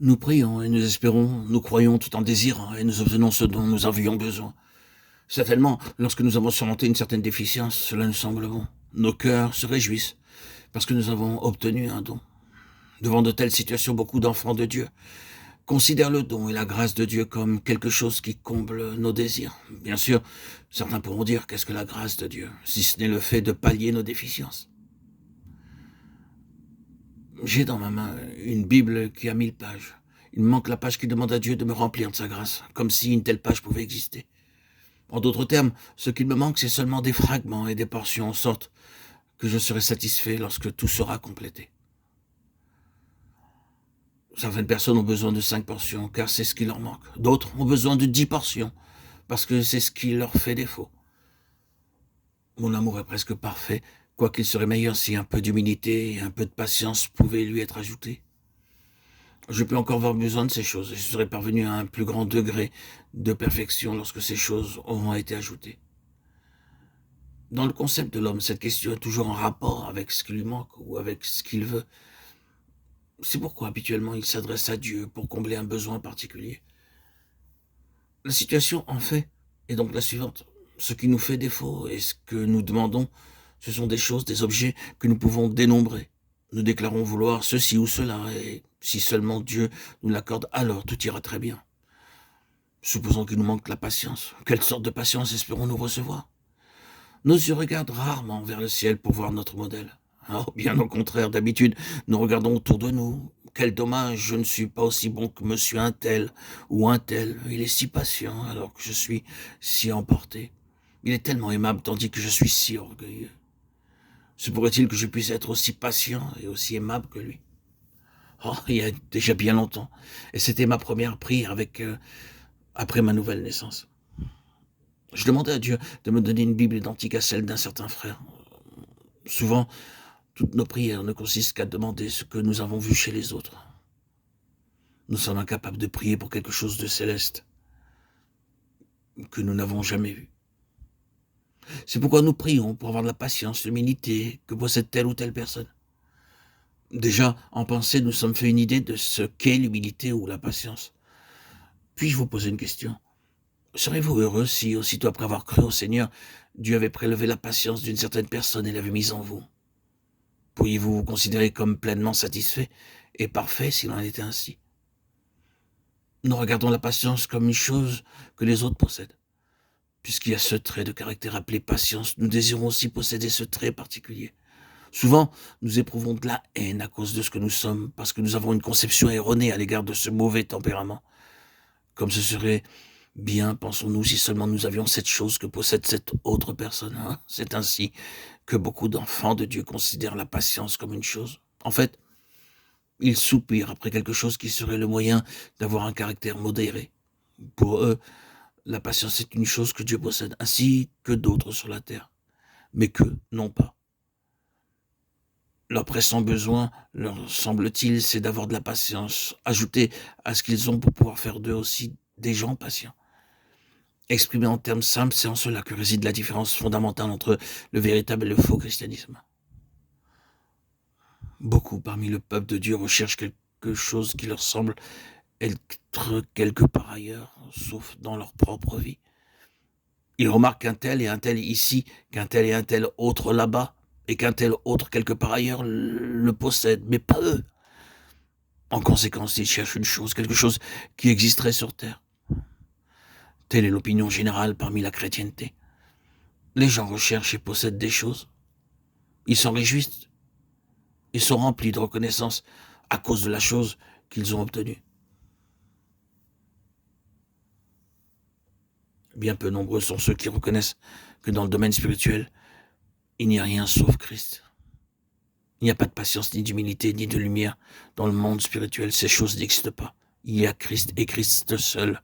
Nous prions et nous espérons, nous croyons tout en désirant et nous obtenons ce dont nous avions besoin. Certainement, lorsque nous avons surmonté une certaine déficience, cela nous semble bon. Nos cœurs se réjouissent parce que nous avons obtenu un don. Devant de telles situations, beaucoup d'enfants de Dieu considèrent le don et la grâce de Dieu comme quelque chose qui comble nos désirs. Bien sûr, certains pourront dire qu'est-ce que la grâce de Dieu, si ce n'est le fait de pallier nos déficiences. J'ai dans ma main une Bible qui a 1000 pages. Il me manque la page qui demande à Dieu de me remplir de sa grâce, comme si une telle page pouvait exister. En d'autres termes, ce qu'il me manque, c'est seulement des fragments et des portions, en sorte que je serai satisfait lorsque tout sera complété. Certaines personnes ont besoin de 5 portions, car c'est ce qui leur manque. D'autres ont besoin de 10 portions, parce que c'est ce qui leur fait défaut. Mon amour est presque parfait, quoiqu'il serait meilleur si un peu d'humilité et un peu de patience pouvaient lui être ajoutés. Je peux encore avoir besoin de ces choses, et je serai parvenu à un plus grand degré de perfection lorsque ces choses auront été ajoutées. Dans le concept de l'homme, cette question est toujours en rapport avec ce qui lui manque ou avec ce qu'il veut. C'est pourquoi habituellement il s'adresse à Dieu pour combler un besoin particulier. La situation en fait est donc la suivante. Ce qui nous fait défaut et ce que nous demandons, ce sont des choses, des objets que nous pouvons dénombrer. Nous déclarons vouloir ceci ou cela, et si seulement Dieu nous l'accorde, alors tout ira très bien. Supposons qu'il nous manque la patience. Quelle sorte de patience espérons-nous recevoir? Nos yeux regardent rarement vers le ciel pour voir notre modèle. Oh, bien au contraire, d'habitude, nous regardons autour de nous. Quel dommage, je ne suis pas aussi bon que monsieur un tel ou un tel. Il est si patient alors que je suis si emporté. Il est tellement aimable tandis que je suis si orgueilleux. Se pourrait-il que je puisse être aussi patient et aussi aimable que lui? Oh, il y a déjà bien longtemps. Et c'était ma première prière après ma nouvelle naissance. Je demandais à Dieu de me donner une Bible identique à celle d'un certain frère. Souvent, toutes nos prières ne consistent qu'à demander ce que nous avons vu chez les autres. Nous sommes incapables de prier pour quelque chose de céleste que nous n'avons jamais vu. C'est pourquoi nous prions pour avoir de la patience, l'humilité que possède telle ou telle personne. Déjà, en pensée, nous sommes fait une idée de ce qu'est l'humilité ou la patience. Puis-je vous poser une question? Serez-vous heureux si, aussitôt après avoir cru au Seigneur, Dieu avait prélevé la patience d'une certaine personne et l'avait mise en vous? Pourriez-vous vous considérer comme pleinement satisfait et parfait s'il en était ainsi? Nous regardons la patience comme une chose que les autres possèdent. Puisqu'il y a ce trait de caractère appelé patience, nous désirons aussi posséder ce trait particulier. Souvent, nous éprouvons de la haine à cause de ce que nous sommes, parce que nous avons une conception erronée à l'égard de ce mauvais tempérament. Comme ce serait bien, pensons-nous, si seulement nous avions cette chose que possède cette autre personne. Hein. C'est ainsi que beaucoup d'enfants de Dieu considèrent la patience comme une chose. En fait, ils soupirent après quelque chose qui serait le moyen d'avoir un caractère modéré. Pour eux, la patience est une chose que Dieu possède, ainsi que d'autres sur la terre, mais qu'eux n'ont pas. Leur pressant besoin, leur semble-t-il, c'est d'avoir de la patience, ajoutée à ce qu'ils ont pour pouvoir faire d'eux aussi des gens patients. Exprimé en termes simples, c'est en cela que réside la différence fondamentale entre le véritable et le faux christianisme. Beaucoup parmi le peuple de Dieu recherchent quelque chose qui leur semble être quelque part ailleurs, sauf dans leur propre vie. Ils remarquent qu'un tel et un tel ici, qu'un tel et un tel autre là-bas, et qu'un tel autre quelque part ailleurs le possède, mais pas eux. En conséquence, ils cherchent une chose, quelque chose qui existerait sur terre. Telle est l'opinion générale parmi la chrétienté. Les gens recherchent et possèdent des choses. Ils s'en réjouissent. Ils sont remplis de reconnaissance à cause de la chose qu'ils ont obtenue. Bien peu nombreux sont ceux qui reconnaissent que dans le domaine spirituel, il n'y a rien sauf Christ. Il n'y a pas de patience, ni d'humilité, ni de lumière dans le monde spirituel. Ces choses n'existent pas. Il y a Christ et Christ seul.